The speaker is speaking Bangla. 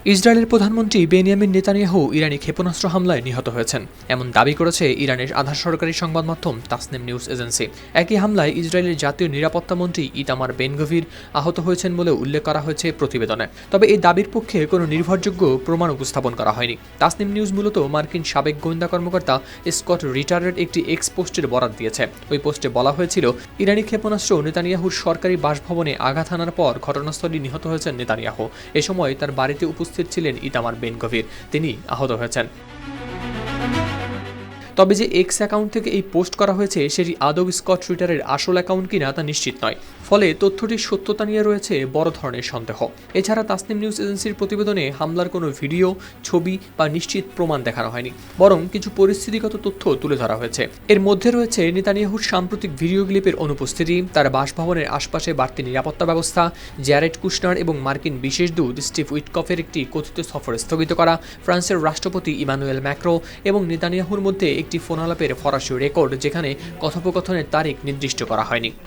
ইসরায়েলের প্রধানমন্ত্রী বেনিয়ামিন নেতানিয়াহু ইরানি ক্ষেপণাস্ত্র হামলায় নিহত হয়েছেন, এমন দাবি করেছে ইরানের আধা সরকারি সংবাদ মাধ্যম তাসনিম নিউজ এজেন্সি। একই হামলায় ইসরায়েলের জাতীয় নিরাপত্তা মন্ত্রী ইতামার বেন-গভির আহত হয়েছেন বলে উল্লেখ করা হয়েছে প্রতিবেদনে। তবে এই দাবির পক্ষে কোনো নির্ভরযোগ্য প্রমাণ উপস্থাপন করা হয়নি। তাসনিম নিউজ মূলত মার্কিন সাবেক গোয়েন্দা কর্মকর্তা স্কট রিটারের একটি এক্স পোস্টের বরাত দিয়েছে। ওই পোস্টে বলা হয়েছিল, ইরানি ক্ষেপণাস্ত্র নেতানিয়াহুর সরকারি বাসভবনে আঘাত হানার পর ঘটনাস্থলে নিহত হয়েছেন নেতানিয়াহু। এ সময় তার বাড়িতে উপস্থিত ছিলেন ইতামার বেন-গভির, তিনি আহত হয়েছেন। তবে যে এক্স অ্যাকাউন্ট থেকে এই পোস্ট করা হয়েছে সেটি আদৌ স্কট রিটারের আসল অ্যাকাউন্ট কিনা তা নিশ্চিত নয়। ফলে তথ্যটির সত্যতা নিয়ে রয়েছে বড় ধরনের সন্দেহ। এছাড়া তাসনিম নিউজ এজেন্সির প্রতিবেদনে হামলার কোনো ভিডিও, ছবি বা নিশ্চিত প্রমাণ দেখানো হয়নি, বরং কিছু পরিস্থিতিগত তথ্য তুলে ধরা হয়েছে। এর মধ্যে রয়েছে নেতানিয়াহুর সাম্প্রতিক ভিডিও ক্লিপের অনুপস্থিতি, তার বাসভবনের আশপাশে বাড়তি নিরাপত্তা ব্যবস্থা, জ্যারেড কুশনার এবং মার্কিন বিশেষ দূত স্টিভ উইটকফের একটি কথিত সফর স্থগিত করা, ফ্রান্সের রাষ্ট্রপতি ইমানুয়েল ম্যাক্রো এবং নেতানিয়াহুর মধ্যে একটি ফোনালাপের ফরাসি রেকর্ড যেখানে কথোপকথনের তারিখ নির্দিষ্ট করা হয়নি।